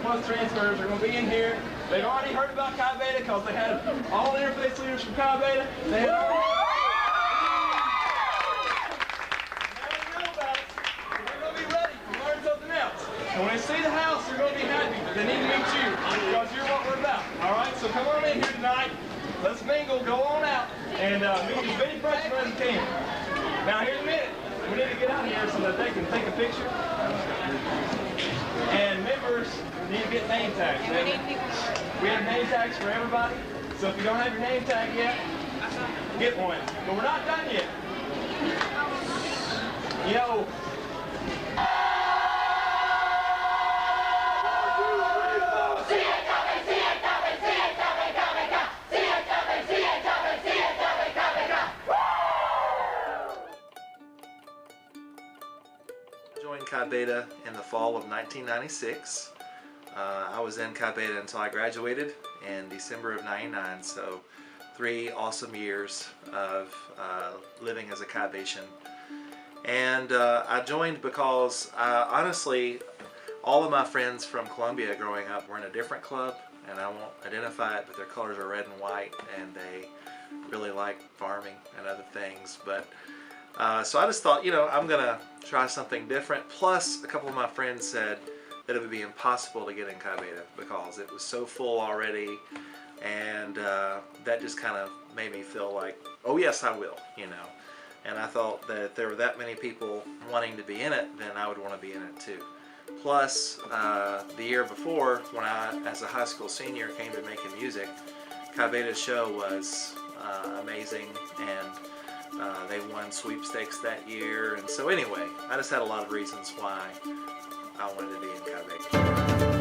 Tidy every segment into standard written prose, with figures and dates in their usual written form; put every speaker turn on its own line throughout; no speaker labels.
plus transfers are going to be in here. They've already heard about Chi Beta because they had all the interface leaders from Chi Beta. They had already and when they see the house, they're going to be happy. They need to meet you because you're what we're about. All right, so come on in here tonight. Let's mingle, go on out, and meet as many freshmen as you can. Now, here in a minute, we need to get out of here so that they can take a picture. And members need to get name tags. We have name tags for everybody. So if you don't have your name tag yet, get one. But we're not done yet. Yo.
I joined Chi Beta in the fall of 1996. I was in Chi Beta until I graduated in December of '99, so 3 awesome years of living as a Chi Betian. And I joined because honestly, all of my friends from Columbia growing up were in a different club, and I won't identify it, but their colors are red and white, and they really like farming and other things. But so I just thought, you know, I'm gonna try something different. Plus, a couple of my friends said that it would be impossible to get in Chi Beta because it was so full already, and that just kind of made me feel like, oh yes, I will, you know. And I thought that if there were that many people wanting to be in it, then I would want to be in it too. Plus, the year before, when I, as a high school senior, came to making music, Chi Beta's show was amazing, and they won sweepstakes that year. And so anyway, I just had a lot of reasons why I wanted to be in Chi Beta.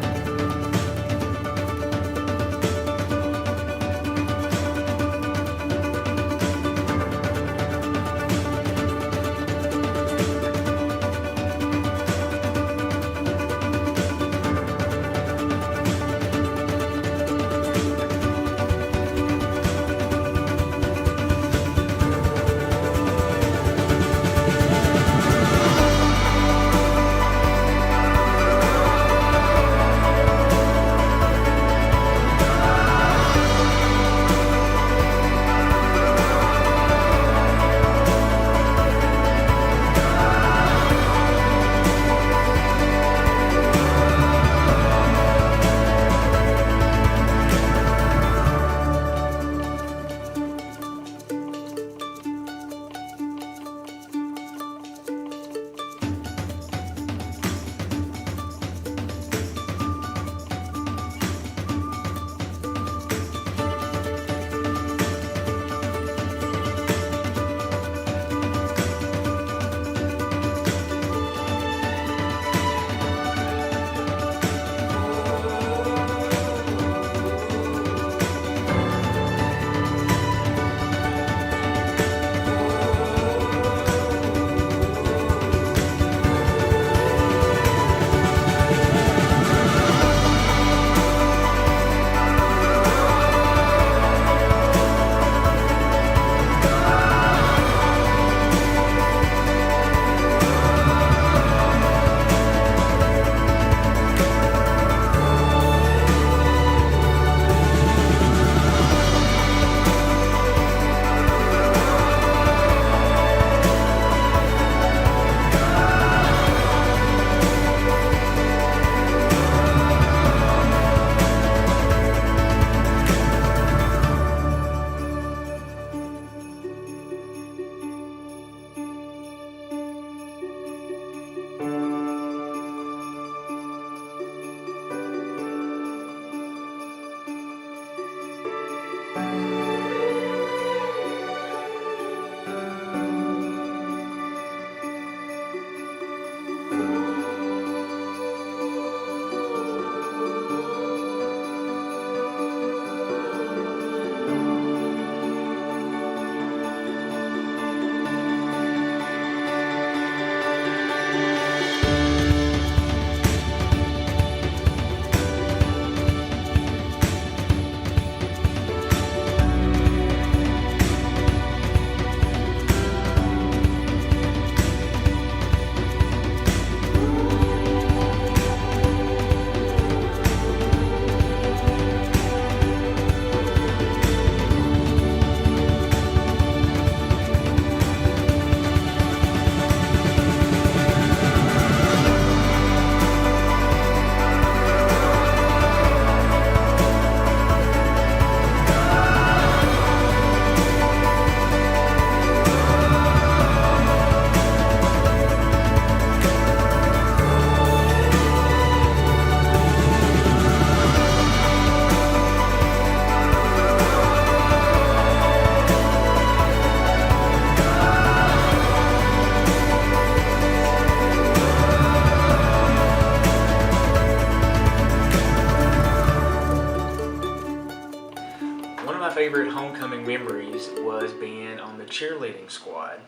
favorite homecoming memories was being on the cheerleading squad.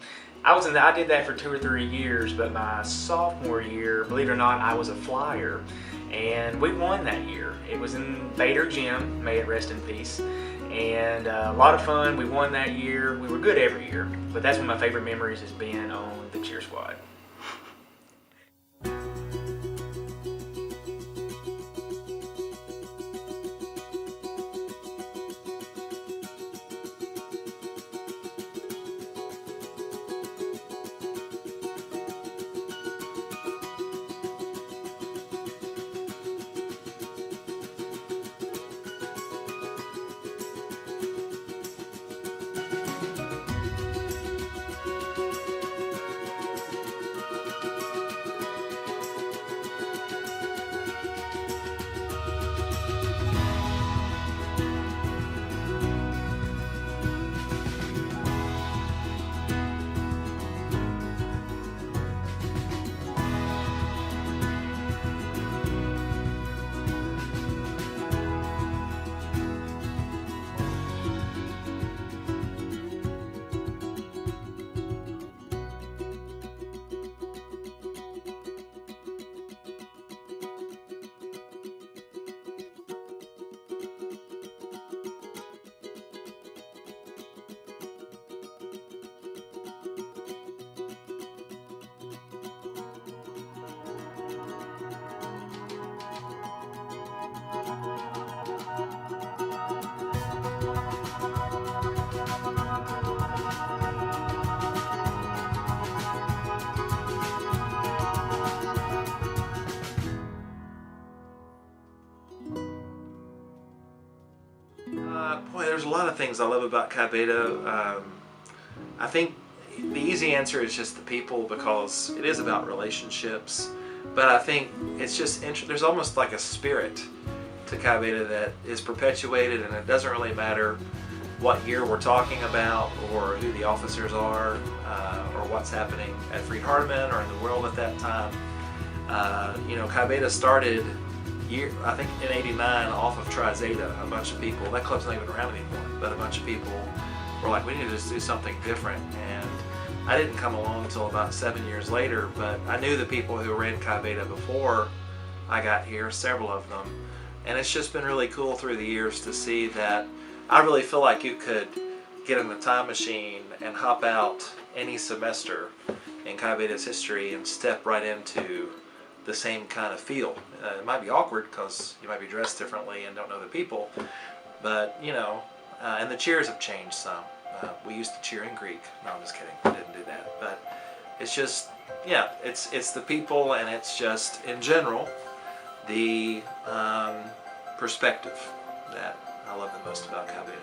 I did that for 2 or 3 years, but my sophomore year, believe it or not, I was a flyer, and we won that year. It was in Beta Gym, may it rest in peace, and a lot of fun. We won that year. We were good every year, but that's one of my favorite memories is being on the cheer squad.
Boy, there's a lot of things I love about Chi Beta. I think the easy answer is just the people, because it is about relationships. But I think it's just there's almost like a spirit to Chi Beta that is perpetuated, and it doesn't really matter what year we're talking about or who the officers are or what's happening at Freed-Hardeman or in the world at that time. Chi Beta started I think in '89 off of Tri Zeta. A bunch of people, that club's not even around anymore, but a bunch of people were like, we need to just do something different. And I didn't come along until about 7 years later, but I knew the people who ran Chi Beta before I got here, several of them. And it's just been really cool through the years to see that I really feel like you could get in the time machine and hop out any semester in Chi Beta's history and step right into the same kind of feel. It might be awkward because you might be dressed differently and don't know the people, but and the cheers have changed some. We used to cheer in Greek. No, I'm just kidding. We didn't do that. But it's just, it's the people, and it's just in general the perspective that I love the most about Chi Beta.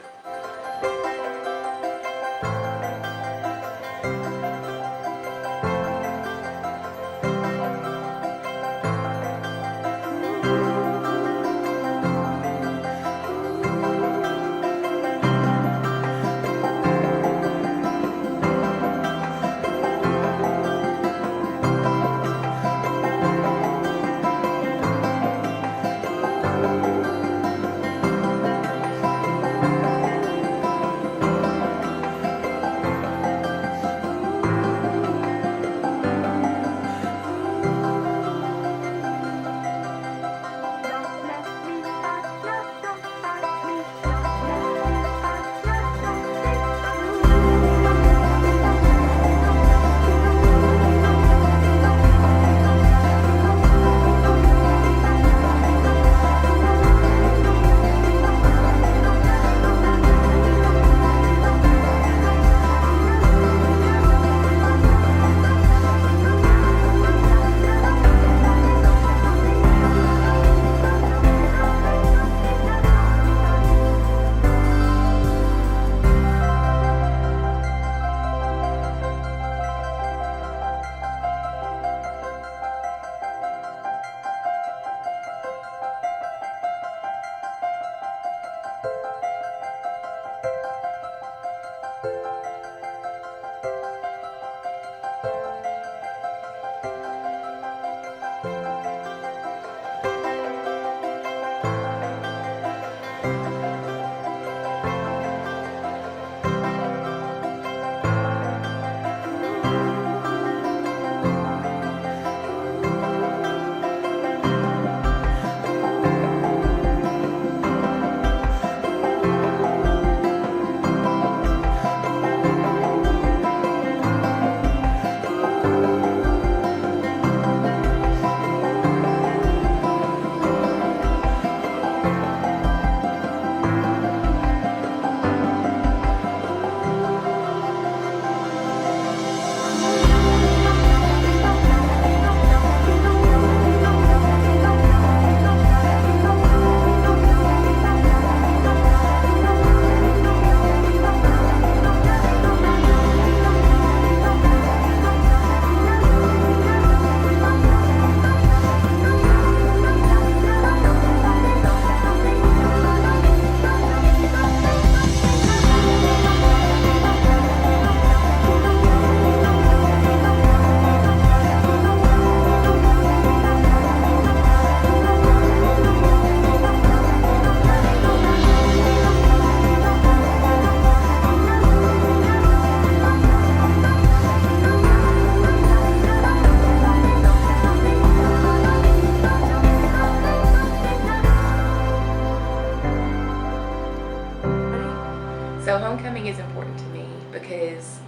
So homecoming is important to me because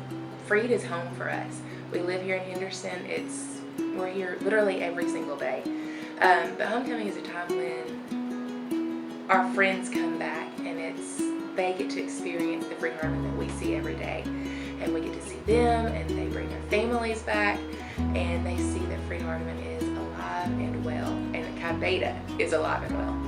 Freed is home for us. We live here in Henderson. We're here literally every single day. But homecoming is a time when our friends come back and they get to experience the Freed Hardeman that we see every day. And we get to see them, and they bring their families back, and they see that Freed Hardeman is alive and well, and that Chi Beta is alive and well.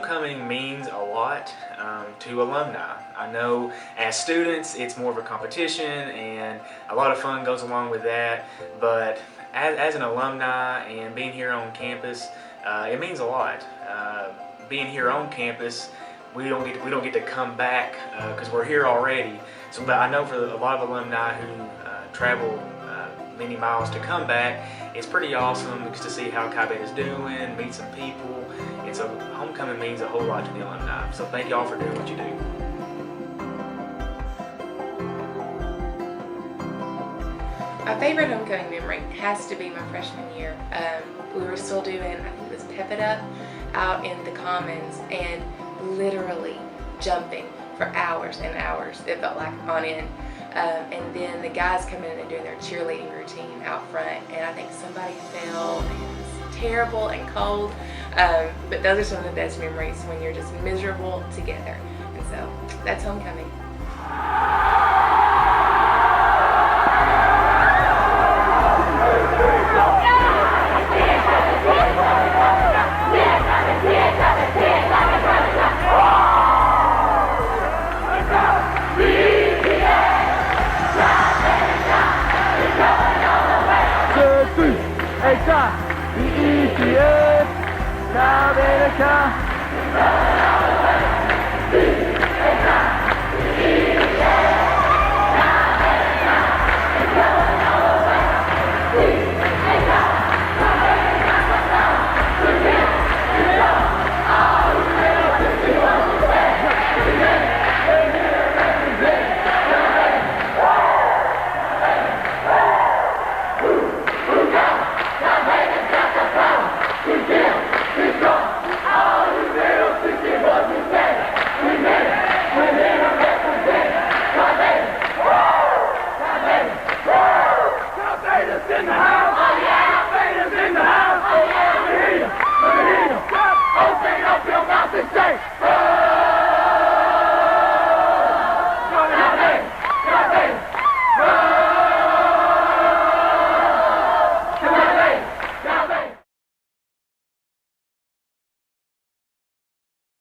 homecoming means a lot to alumni. I know as students it's more of a competition and a lot of fun goes along with that, but as an alumni and being here on campus, it means a lot. Being here on campus, we don't get to come back because we're here already. So, but I know for a lot of alumni who travel many miles to come back, it's pretty awesome just to see how Chi Beta's doing, meet some people. Homecoming means a whole lot to the alumni. So thank y'all for doing what you do.
My favorite homecoming memory has to be my freshman year. We were still doing, I think it was Pep It Up, out in the Commons, and literally jumping for hours and hours, it felt like, on end. And then the guys come in and doing their cheerleading routine out front, and I think somebody fell, and it was terrible and cold. But those are some of the best memories, when you're just miserable together. And so that's homecoming.
Beta Chi Tailgating.